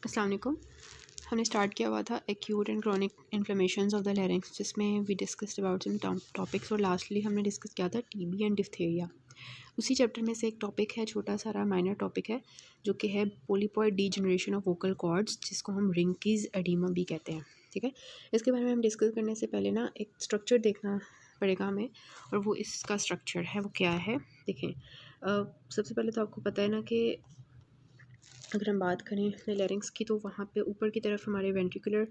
अस्सलाम वालेकुम। हमने स्टार्ट किया हुआ था acute and chronic inflammations of the larynx, जिसमें we discussed about some topics और लास्टली हमने डिस्कस किया था टीबी एंड डिफ्थीरिया। उसी चैप्टर में से एक टॉपिक है, छोटा सारा माइनर टॉपिक है, जो कि है पोलीपॉइड डीजनरेशन ऑफ वोकल कॉर्ड्स, जिसको हम रिंकीज एडिमा भी कहते हैं। ठीक है, इसके बारे में हम डिस्कस करने से पहले ना एक स्ट्रक्चर देखना पड़ेगा हमें, और वो इसका स्ट्रक्चर है, वो क्या है देखें। सबसे पहले तो आपको पता है ना कि अगर हम बात करें अपने लैरिंक्स की, तो वहाँ पे ऊपर की तरफ हमारे वेंट्रिकुलर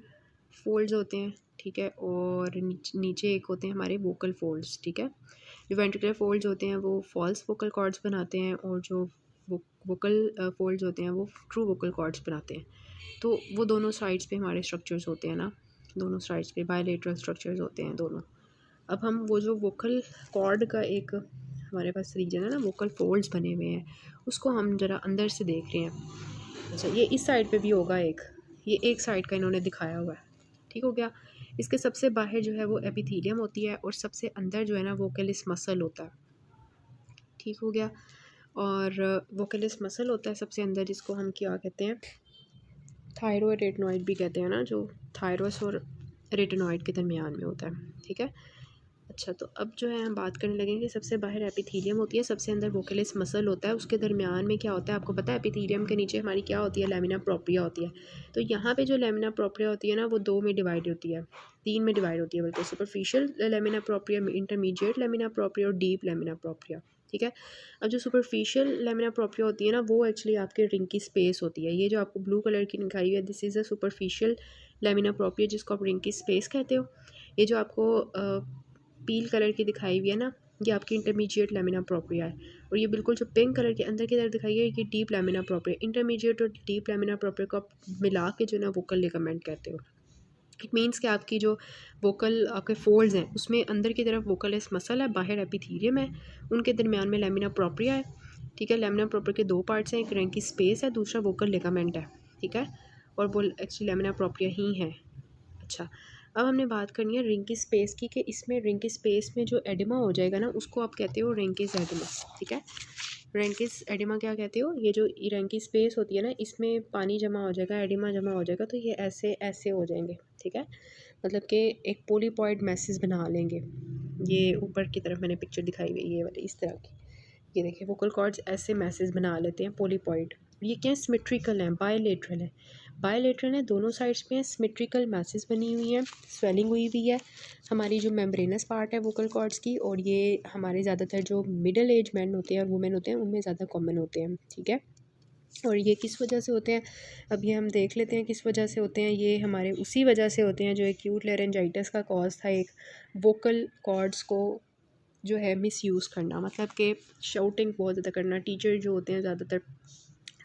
फोल्ड्स होते हैं, ठीक है, और नीचे एक होते हैं हमारे वोकल फोल्ड्स। ठीक है, जो वेंट्रिकुलर फोल्ड्स होते हैं वो फॉल्स वोकल कॉर्ड्स बनाते हैं, और जो वोकल फोल्ड्स होते हैं वो ट्रू वोकल कॉर्ड्स बनाते हैं। तो वो दोनों साइड्स पे हमारे स्ट्रक्चर्स होते हैं ना, दोनों साइड्स पे बायलेटरल स्ट्रक्चर्स होते हैं दोनों। अब हम वो जो वोकल कॉर्ड का एक हमारे पास रीजन है ना, वोकल फोल्ड्स बने हुए हैं, उसको हम ज़रा अंदर से देख रहे हैं। अच्छा, ये इस साइड पे भी होगा ये एक साइड का इन्होंने दिखाया हुआ है, ठीक हो गया। इसके सबसे बाहर जो है वो एपिथेलियम होती है, और सबसे अंदर जो है ना वोकलिस मसल होता है, ठीक हो गया। और वोकलिस मसल होता है सबसे अंदर, जिसको हम क्या कहते हैं, थायरॉयड रेटिनॉइड भी कहते हैं ना, जो थायरस और रेटिनॉइड के दरमियान में होता है। ठीक है, अच्छा, तो अब जो है हम बात करने लगेंगे। सबसे बाहर एपिथेलियम होती है, सबसे अंदर वोकलिस मसल होता है, उसके दरमियान में क्या होता है आपको पता है, एपिथेलियम के नीचे हमारी क्या होती है, लैमिना प्रोप्रिया होती है। तो यहाँ पे जो लैमिना प्रोप्रिया होती है ना, वो दो में डिवाइड होती है, तीन में डिवाइड होती है बल्कि, superficial lamina propria, intermediate lamina propria और डीप लैमिना प्रोप्रिया। ठीक है, अब जो सुपरफिशियल लैमिना प्रोप्रिया होती है ना, वो एक्चुअली आपके रिंग की स्पेस होती है। ये जो आपको ब्लू कलर की दिखाई हुई है, this is a superficial lamina propria, जिसको आप रिंग की स्पेस कहते हो। ये जो आपको पील कलर की दिखाई हुई है ना, ये आपकी इंटरमीडिएट लैमिना प्रोप्रिया है। और ये बिल्कुल जो पिंक कलर के अंदर की तरफ दिखाई है, ये डीप लैमिना प्रोप्रिया। इंटरमीडिएट और डीप लैमिना प्रोप्रिया को आप मिला के जो ना वोकल लिगामेंट कहते हो। इट मीन्स कि आपकी जो वोकल आपके फोल्ड्स हैं, उसमें अंदर की तरफ वोकलिस मसल है, बाहर एपिथेलियम है, उनके दरमियान में लैमिना प्रोप्रिया है। ठीक है, लैमिना प्रोप्रिया के दो पार्ट्स हैं, एक रिंग की स्पेस है, दूसरा वोकल लिगामेंट है। ठीक है, और वो एक्चुअली लैमिना प्रोप्रिया ही है। अच्छा, अब हमने बात करनी है रिंग की स्पेस की, कि इसमें रिंग की स्पेस में जो एडिमा हो जाएगा ना, उसको आप कहते हो रेंकिस एडिमा। ठीक है, रेंकिस एडिमा क्या कहते हो, ये जो रिंग की स्पेस होती है ना, इसमें पानी जमा हो जाएगा, एडिमा जमा हो जाएगा, तो ये ऐसे ऐसे हो जाएंगे। ठीक है, मतलब कि एक पोलीपॉइड मैसेज बना लेंगे। ये ऊपर की तरफ मैंने पिक्चर दिखाई हुई है, ये वाली इस तरह की, ये देखिए वोकल कॉर्ड्स ऐसे मैसेज बना लेते हैं, पोलीपॉइड। ये क्या है, सिमेट्रिकल है, बायलेटरल है, बायलेटरल है, दोनों साइड्स पे हैं, सिमेट्रिकल मैसेज बनी हुई है, स्वेलिंग हुई हुई है हमारी जो मेम्ब्रेनस पार्ट है वोकल कॉर्ड्स की। और ये हमारे ज़्यादातर जो मिडिल एज मैन होते हैं और वुमेन होते हैं, उनमें ज़्यादा कॉमन होते हैं। ठीक है, और ये किस वजह से होते हैं, अब ये हम देख लेते हैं किस वजह से होते हैं। ये हमारे उसी वजह से होते हैं जो एक्यूट लेरेंजाइटिस का कॉज था, एक वोकल कॉर्ड्स को जो है मिसयूज़ करना, मतलब कि शाउटिंग बहुत ज़्यादा करना। टीचर जो होते हैं ज़्यादातर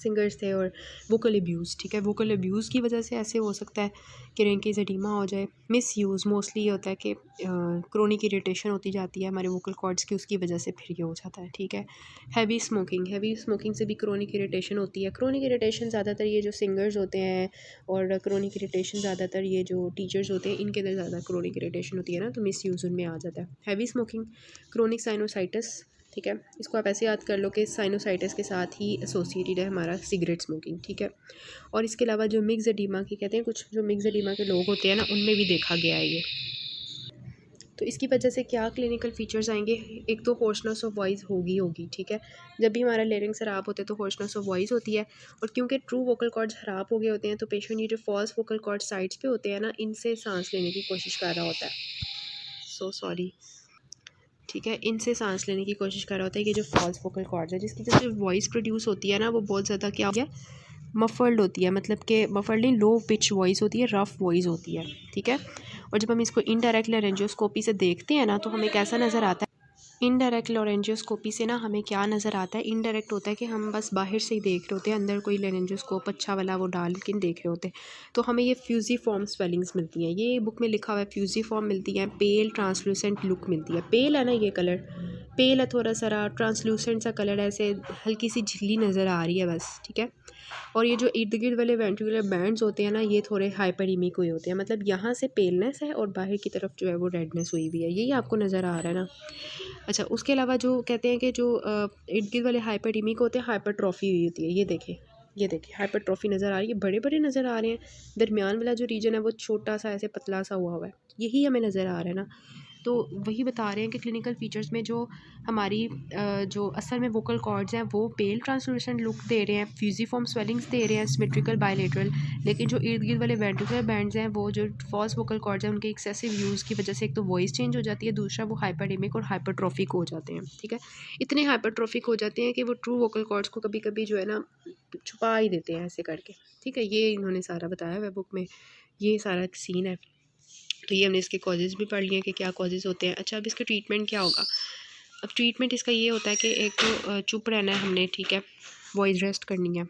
सिंगर्स थे, और वोकल अब्यूज़। ठीक है, वोकल अब्यूज़ की वजह से ऐसे हो सकता है कि रेंकीज एडिमा हो जाए। मिस यूज़ मोस्टली ये होता है कि क्रोनिक इरिटेशन होती जाती है हमारे वोकल कॉर्ड्स की, उसकी वजह से फिर ये हो जाता है। ठीक है, हैवी स्मोकिंग से भी क्रोनिक इरिटेशन होती है। क्रोनिक इरिटेशन ज़्यादातर ये जो सिंगर्स होते हैं, और क्रोनिक इरिटेशन ज़्यादातर ये जो टीचर्स होते हैं, इनके अंदर ज़्यादा क्रोनिक इरिटेशन होती है ना, तो मिस यूज़ उनमें आ जाता है। Heavy smoking, chronic sinusitis. ठीक है, इसको आप ऐसे याद कर लो कि साइनोसाइटिस के साथ ही एसोसिएटेड है हमारा सिगरेट स्मोकिंग। ठीक है, और इसके अलावा जो मिक्स एडिमा की कहते हैं, कुछ जो मिक्स एडिमा के लोग होते हैं ना, उनमें भी देखा गया है ये। तो इसकी वजह से क्या क्लिनिकल फीचर्स आएंगे, एक तो होर्सनेस ऑफ वॉइस होगी। ठीक है, जब भी हमारा लेरिंग्स ख़राब होते हैं तो होर्सनेस ऑफ वॉइस होती है। और क्योंकि ट्रू वोकल कॉर्ड्स ख़राब हो गए होते हैं, तो पेशेंट ये जो फॉल्स वोकल कॉर्ड साइड्स पे होते हैं ना, इनसे सांस लेने की कोशिश कर रहा होता है। So sorry. ठीक है, इनसे सांस लेने की कोशिश कर रहा होता है कि जो फॉल्स वोकल कॉर्ड्स है, जिसकी जो वॉइस प्रोड्यूस होती है ना, वो बहुत ज़्यादा क्या हो गया, मफल्ड होती है, मतलब कि मफल्ड नहीं, लो पिच वॉइस होती है, रफ़ वॉइस होती है। ठीक है, और जब हम इसको इनडायरेक्ट लेरेंजियोस्कोपी से देखते हैं ना, तो हमें कैसा नज़र आता है, इनडायरेक्ट लेरेंजियोस्कोपी से ना हमें क्या नज़र आता है, इनडायरेक्ट होता है कि हम बस बाहर से ही देख रहे होते हैं, अंदर कोई लेरेंजियोस्कोप अच्छा वाला वो डाल के देख रहे होते हैं, तो हमें ये फ्यूजीफॉर्म स्वेलिंग्स मिलती हैं। ये बुक में लिखा हुआ है, फ्यूजीफॉर्म मिलती है, पेल ट्रांसलूसेंट लुक मिलती है। पेल है ना, ये कलर पेल है, थोड़ा सा ट्रांसलूसेंट सा कलर, ऐसे हल्की सी झिल्ली नज़र आ रही है बस। ठीक है, और ये जो इर्द गिर्द वाले वेंट्रिकुलर बैंड्स होते हैं ना, ये थोड़े हाइपरीमिक हुए होते हैं, मतलब यहाँ से पेलनेस है और बाहर की तरफ जो है वो रेडनेस हुई हुई है, यही आपको नज़र आ रहा है ना। अच्छा, उसके अलावा जो कहते हैं कि जो इर्द गिर्द वाले हाइपरीमिक होते हैं, हाइपरट्रॉफी हुई होती है, ये देखें, ये देखिए हाइपरट्रॉफी नज़र आ रही है, बड़े बड़े नज़र आ रहे हैं, दरमियान वाला जो रीजन है वो छोटा सा ऐसे पतला सा हुआ है, यही हमें नज़र आ रहा है ना। तो वही बता रहे हैं कि क्लिनिकल फीचर्स में जो हमारी जो असल में वोकल कॉर्ड्स हैं वो पेल ट्रांसलूसेंट लुक दे रहे हैं, फ्यूजिफॉर्म स्वेलिंग्स दे रहे हैं, सिमेट्रिकल बायलेटरल। लेकिन जो इर्द गिर्द वाले वेंट्रिकुलर बैंड्स हैं वो जो फॉल्स वोकल कॉर्ड्स हैं उनके एक्सेसिव यूज़ की वजह से एक तो वॉइस चेंज हो जाती है, दूसरा वो हाइपरडेमिक और हाइपरट्रॉफिक हो जाते हैं। ठीक है, इतने हाइपरट्रॉफिक हो जाते हैं कि वो ट्रू वोकल कॉर्ड्स को कभी कभी जो है ना छुपा ही देते हैं ऐसे करके। ठीक है, ये इन्होंने सारा बताया हुआ है बुक में, ये सारा सीन है। तो ये हमने इसके कॉजेज़ भी पढ़ लिए हैं कि क्या कॉजेज़ होते हैं। अच्छा, अब इसका ट्रीटमेंट क्या होगा। अब ट्रीटमेंट इसका ये होता है कि एक तो चुप रहना है हमने, ठीक है, वॉइस रेस्ट करनी है,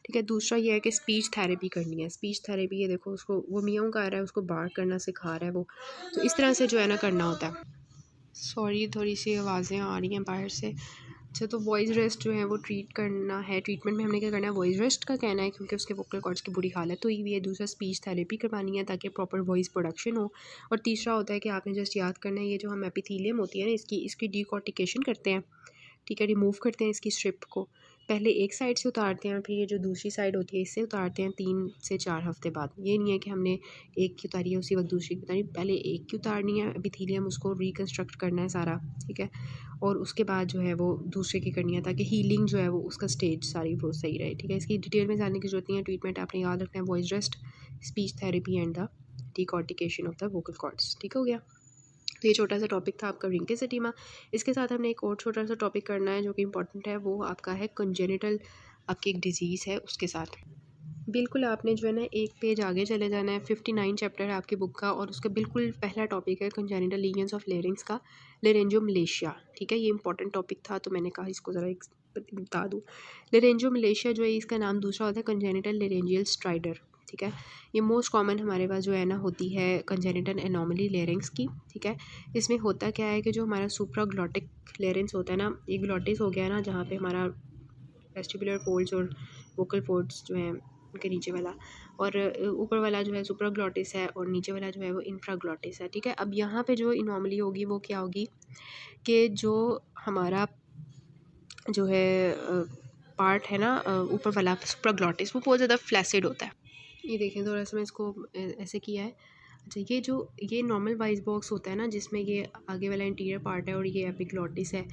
ठीक है। दूसरा ये है कि स्पीच थेरेपी करनी है। स्पीच थेरेपी, ये देखो उसको वो मियाऊँ कर रहा है, उसको बार करना सिखा रहा है वो, तो इस तरह से जो है ना करना होता है। सॉरी, थोड़ी सी आवाज़ें आ रही हैं बाहर से। अच्छा, तो वॉइस रेस्ट जो है वो ट्रीट करना है। ट्रीटमेंट में हमने क्या करना है, वॉइस रेस्ट का कहना है क्योंकि उसके वोकल कॉर्ड्स की बुरी हालत हुई हुई है। दूसरा स्पीच थेरेपी करवानी है ताकि प्रॉपर वॉइस प्रोडक्शन हो। और तीसरा होता है कि आपने जस्ट याद करना है, ये जो हम एपिथेलियम होती है ना इसकी डीकॉर्टिकेशन करते हैं, ठीक है, रिमूव करते हैं इसकी स्ट्रिप को। पहले एक साइड से उतारते हैं, फिर ये जो दूसरी साइड होती है इससे उतारते हैं 3 से 4 हफ्ते बाद। ये नहीं है कि हमने एक की उतारी है उसी वक्त दूसरी की उतारी, पहले एक की उतारनी है एपिथेलियम, उसको रिकन्स्ट्रक्ट करना है सारा, ठीक है, और उसके बाद जो है वो दूसरे की करनी है ताकि हीलिंग जो है वो उसका स्टेज सारी वो सही रहे। ठीक है, इसकी डिटेल में जानने की जरूरत नहीं है। ट्रीटमेंट आपने याद रखना है, voice rest, speech therapy and the decortication of the vocal cords. ठीक हो गया। तो ये छोटा सा टॉपिक था आपका रिंकेज एडिमा। इसके साथ हमने एक और छोटा सा टॉपिक करना है जो कि इंपॉर्टेंट है, वो आपका है कंजेनिटल, आपकी एक डिजीज़ है उसके साथ। बिल्कुल आपने जो है ना एक पेज आगे चले जाना है, 59 चैप्टर है आपकी बुक का और उसका बिल्कुल पहला टॉपिक है कंजेनिटल लीजन्स ऑफ लेरिंग्स का, लेरेंजियोमलेशिया। ठीक है, ये इंपॉर्टेंट टॉपिक था तो मैंने कहा इसको ज़रा बता दूँ। लेरेंजियोमलेशिया जो है इसका नाम दूसरा होता है कंजेनिटल लेरेंजियल स्ट्राइडर। ठीक है, ये मोस्ट कॉमन हमारे पास जो है ना होती है कंजेनिटल एनोमली लेरिंग्स की। ठीक है, इसमें होता क्या है कि जो हमारा सुप्राग्लॉटिक लेरिंग्स होता है ना, ये ग्लॉटिस हो गया ना जहाँ पे हमारा वेस्टिबुलर फोल्ड्स और वोकल फोल्ड्स जो हैं उनके नीचे वाला, और ऊपर वाला जो है सुप्राग्लॉटिस है और नीचे वाला जो है वो इंफ्राग्लॉटिस है। ठीक है, अब यहाँ पे जो इनॉमली होगी वो क्या होगी कि जो हमारा जो है पार्ट है ना ऊपर वाला सुप्राग्लॉटिस, वो बहुत ज़्यादा फ्लैसिड होता है। ये देखें थोड़ा सा मैं इसको ऐसे किया है। अच्छा, ये नॉर्मल वॉइस बॉक्स होता है ना जिसमें ये आगे वाला इंटीरियर पार्ट है और ये एपिग्लॉटिस है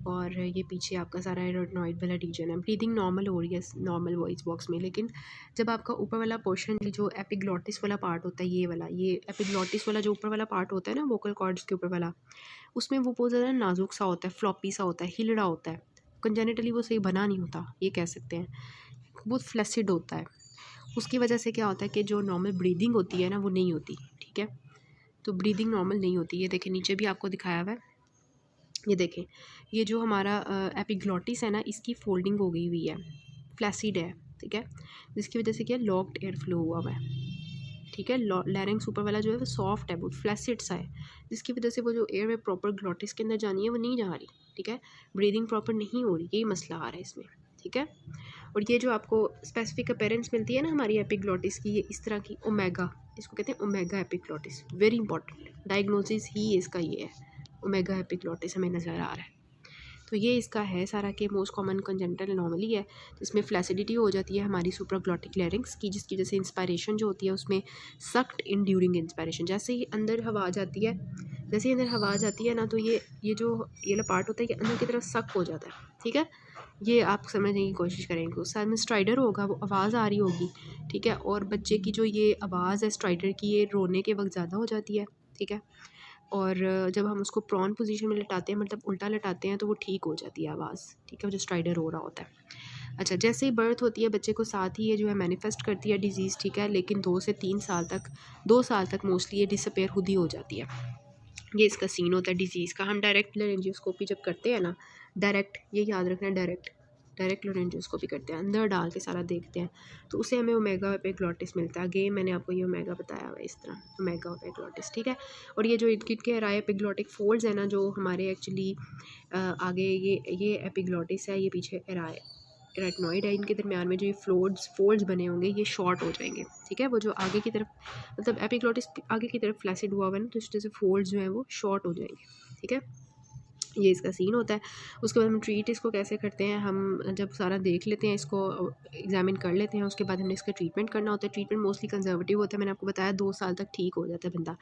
और ये पीछे आपका सारा एरोनॉइड वाला रीजन है। ब्रीदिंग नॉर्मल हो रही है नॉर्मल वॉइस बॉक्स में, लेकिन जब आपका ऊपर वाला पोर्शन जो एपिग्लॉटिस वाला पार्ट होता है, ये वाला, ये एपिग्लॉटिस वाला जो ऊपर वाला पार्ट होता है ना वोकल कॉर्ड्स के ऊपर वाला, उसमें वो बहुत ज़्यादा नाजुक सा होता है, फ्लॉपी सा होता है, हिलड़ा होता है। कंजेनिटली वो सही बना नहीं होता, ये कह सकते हैं, बहुत फ्लैसिड होता है। उसकी वजह से क्या होता है कि जो नॉर्मल ब्रीदिंग होती है ना वो नहीं होती। ठीक है, तो ब्रीदिंग नॉर्मल नहीं होती। ये देखें नीचे भी आपको दिखाया हुआ है, ये देखें, ये जो हमारा एपिग्लॉटिस है ना इसकी फोल्डिंग हो गई हुई है, फ्लैसिड है। ठीक है, जिसकी वजह से क्या लॉक्ड एयर फ्लो हुआ हुआ है। ठीक है, लैरिंग्स ऊपर वाला जो है वो सॉफ्ट है, बहुत फ्लैसिड सा है, जिसकी वजह से वो जो एयर है प्रॉपर ग्लॉटिस के अंदर जानी है वो नहीं जा रही। ठीक है, ब्रीदिंग प्रॉपर नहीं हो रही, यही मसला आ रहा है इसमें। ठीक है, और ये जो आपको स्पेसिफिक अपीयरेंस मिलती है ना हमारी एपिग्लॉटिस की, ये इस तरह की ओमेगा, इसको कहते हैं omega epiglottis, very important diagnosis ही इसका ये है, ओमेगा एपिग्लॉटिस हमें नज़र आ रहा है। तो ये इसका है सारा के मोस्ट कॉमन कंजेनिटल एनोमली है, जिसमें फ्लैसिडिटी हो जाती है हमारी सुप्राग्लॉटिक लैरिंग्स की, जिसकी वजह से इंस्पायरेशन जो होती है उसमें सक्ट इन ड्यूरिंग इंस्पायरेशन, जैसे ही अंदर हवा आ जाती है, जैसे ही अंदर हवा आ जाती है ना तो ये जो ये वाला पार्ट होता है ये अंदर की तरफ सक हो जाता है। ठीक है, ये आप समझने की कोशिश करेंगे। उस साथ में स्ट्राइडर होगा, वो आवाज़ आ रही होगी। ठीक है, और बच्चे की जो ये आवाज़ है स्ट्राइडर की, ये रोने के वक्त ज़्यादा हो जाती है। ठीक है, और जब हम उसको प्रॉन पोजीशन में लटाते हैं, मतलब उल्टा लटाते हैं, तो वो ठीक हो जाती है आवाज़। ठीक है, जो स्ट्राइडर हो रहा होता है। अच्छा, जैसे ही बर्थ होती है बच्चे को साथ ही ये जो है मैनिफेस्ट करती है डिजीज़। ठीक है, लेकिन 2 से 3 साल तक, 2 साल तक मोस्टली ये डिसअपेयर खुद ही हो जाती है। ये इसका सीन होता है डिजीज़ का। हम डायरेक्ट लेरेंजियोस्कोपी जब करते हैं ना, डायरेक्ट, ये याद रखना है, डायरेक्ट लेरेंजियोस्कोपी करते हैं, अंदर डाल के सारा देखते हैं, तो उससे हमें ओमेगा एपिग्लॉटिस मिलता है। अगेन मैंने आपको ये ओमेगा बताया हुआ है इस तरह, ओमेगा एपिग्लॉटिस। ठीक है, और ये जो इनकिट के राय एपिग्लॉटिक फोल्ड्स है ना जो हमारे एक्चुअली आगे ये एपिग्लॉटिस है, ये पीछे एराय रेटनॉइड है, इनके दरमियान में जो ये फोल्ड्स बने होंगे ये शॉर्ट हो जाएंगे। ठीक है, वो जो आगे की तरफ, मतलब एपिग्लॉटिस आगे की तरफ फ्लैसिड हुआ है ना, तो इस वजह से फोल्ड्स जो है वो शॉर्ट हो जाएंगे। ठीक है, ये इसका सीन होता है। उसके बाद हम ट्रीट इसको कैसे करते हैं, हम जब सारा देख लेते हैं, इसको एग्जामिन कर लेते हैं, उसके बाद हमने इसका ट्रीटमेंट करना होता है। ट्रीटमेंट मोस्टली कंजर्वेटिव होता है, मैंने आपको बताया 2 साल तक ठीक हो जाता है बंदा।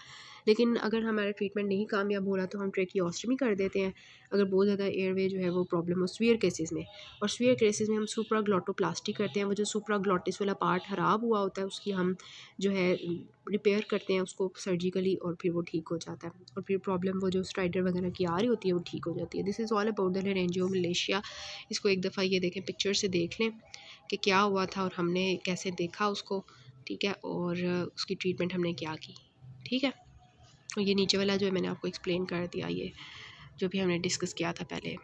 लेकिन अगर हमारा ट्रीटमेंट नहीं कामयाब हो रहा तो हम ट्रेकियोस्टमी कर देते हैं, अगर बहुत ज़्यादा एयरवे जो है वो प्रॉब्लम हो सीवियर केसेस में। और सीवियर केसेस में हम सुप्राग्लोटोप्लास्टी करते हैं, वो जो सुप्राग्लोटिस वाला पार्ट ख़राब हुआ होता है उसकी हम जो है रिपेयर करते हैं उसको सर्जिकली, और फिर वो ठीक हो जाता है, और फिर प्रॉब्लम वो जो स्ट्राइडर वगैरह की आ रही होती है वो ठीक हो जाती है। This is all about the laryngomalacia. इसको एक दफ़ा ये देखें, पिक्चर से देख लें कि क्या हुआ था और हमने कैसे देखा उसको, ठीक है, और उसकी ट्रीटमेंट हमने क्या की, ठीक है। और ये नीचे वाला जो है मैंने आपको एक्सप्लेन कर दिया, ये जो भी हमने डिस्कस किया था पहले,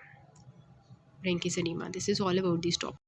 ब्रेंकिसेडिमा। This is all about this topic.